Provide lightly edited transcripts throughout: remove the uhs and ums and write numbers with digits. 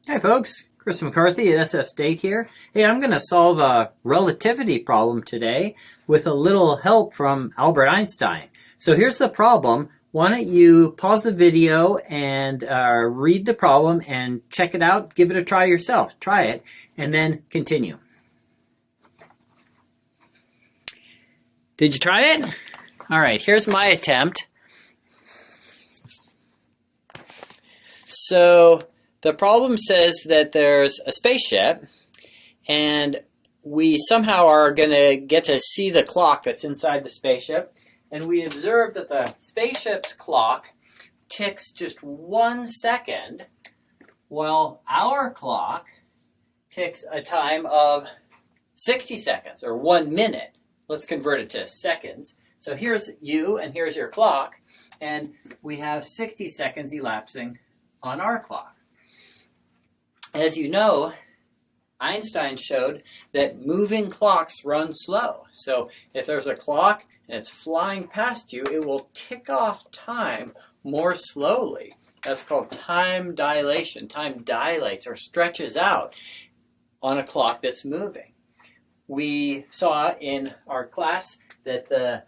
Hi folks, Chris McCarthy at SF State here. Hey, I'm going to solve a relativity problem today with a little help from Albert Einstein. So here's the problem. Why don't you pause the video and read the problem and check it out, give it a try yourself. Try it, and then continue. Did you try it? All right, here's my attempt. So the problem says that there's a spaceship, and we somehow are going to get to see the clock that's inside the spaceship, and we observe that the spaceship's clock ticks just 1 second, while our clock ticks a time of 60 seconds, or 1 minute. Let's convert it to seconds. So here's you, and here's your clock, and we have 60 seconds elapsing on our clock. As you know, Einstein showed that moving clocks run slow. So if there's a clock and it's flying past you, it will tick off time more slowly. That's called time dilation. Time dilates or stretches out on a clock that's moving. We saw in our class that the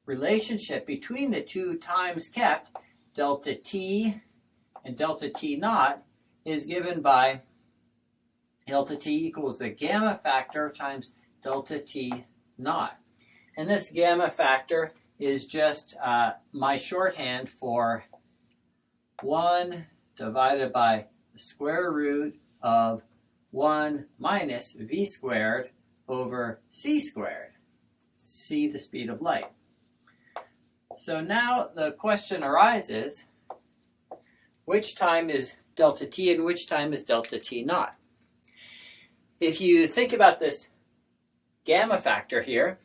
relationship between the two times kept, delta t and delta t naught, is given by delta t equals the gamma factor times delta t naught. And this gamma factor is just my shorthand for 1 divided by the square root of 1 minus v squared over c squared. C, the speed of light. So now the question arises, which time is delta t and which time is delta t naught? If you think about this gamma factor here,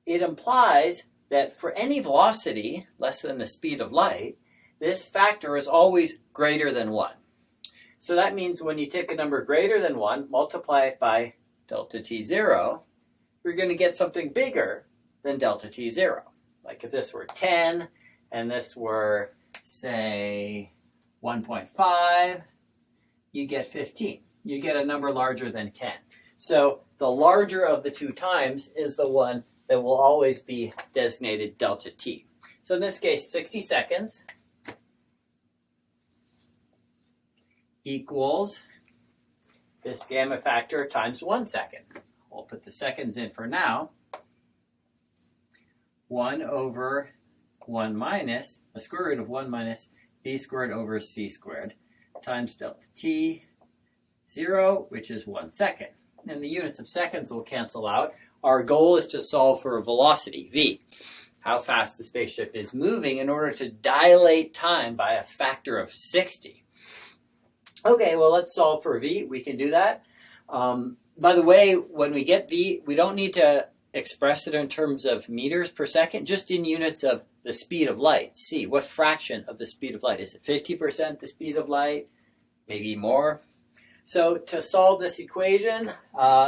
it implies that for any velocity less than the speed of light, this factor is always greater than 1. So that means when you take a number greater than 1, multiply it by delta t0, you're going to get something bigger than delta t0. Like if this were 10 and this were, say, 1.5, you get 15. You get a number larger than 10. So the larger of the two times is the one that will always be designated delta t. So in this case, 60 seconds equals this gamma factor times 1 second. We'll put the seconds in for now. 1 over 1 minus, the square root of 1 minus b squared over c squared times delta t 0, which is 1 second. And the units of seconds will cancel out. Our goal is to solve for velocity, v, how fast the spaceship is moving in order to dilate time by a factor of 60. Okay, well, let's solve for v. We can do that. By the way, when we get v, we don't need to express it in terms of meters per second, just in units of the speed of light. C, what fraction of the speed of light? Is it 50% the speed of light? Maybe more? So to solve this equation,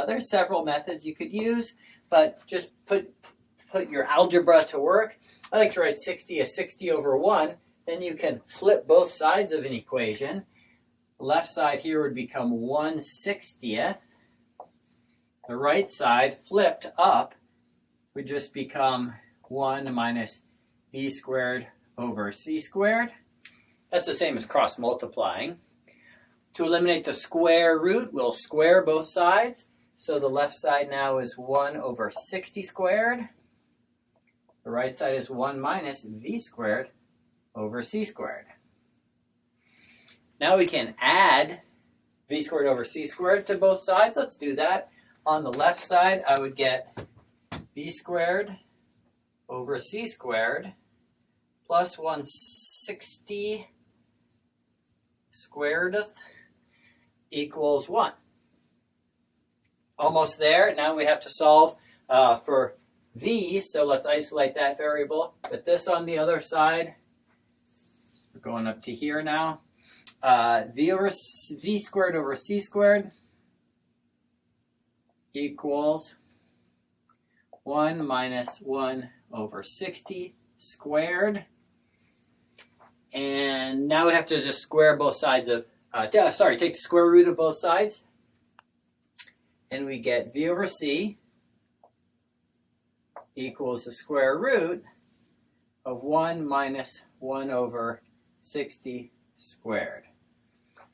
there's several methods you could use, but just put your algebra to work. I like to write 60 as 60 over 1. Then you can flip both sides of an equation. The left side here would become 1/60th. The right side, flipped up, would just become 1 minus b squared over c squared. That's the same as cross multiplying. To eliminate the square root, we'll square both sides. So the left side now is 1 over 60 squared. The right side is 1 minus v squared over c squared. Now we can add v squared over c squared to both sides. Let's do that. On the left side, I would get v squared over c squared plus 1/60 squared equals 1. Almost there. Now we have to solve for v, so let's isolate that variable. Put this on the other side. We're going up to here now. V squared over c squared equals 1 minus 1 over 60 squared. And now we have to just square both sides of take the square root of both sides, and we get v over c equals the square root of 1 minus 1 over 60 squared.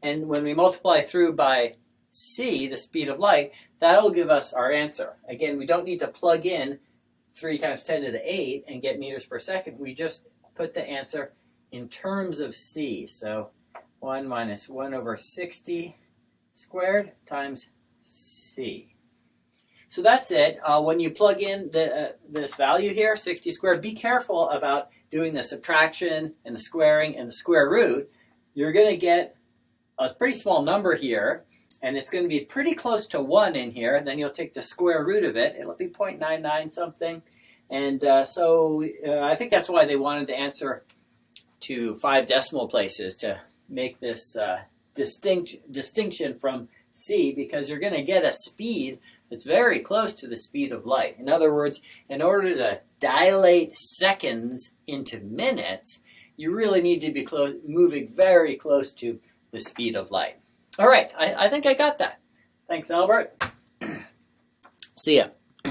And when we multiply through by c, the speed of light, that'll give us our answer. Again, we don't need to plug in 3 times 10 to the 8 and get meters per second. We just put the answer in terms of c. So 1 minus 1 over 60 squared times c. So that's it. When you plug in this value here, 60 squared, be careful about doing the subtraction and the squaring and the square root. You're going to get a pretty small number here, and it's going to be pretty close to 1 in here. And then you'll take the square root of it. It'll be 0.99 something. And so I think that's why they wanted the answer to 5 decimal places, to make this distinction from c, because you're going to get a speed that's very close to the speed of light. In other words, in order to dilate seconds into minutes, you really need to be moving very close to the speed of light. All right, I think I got that. Thanks, Albert. See ya.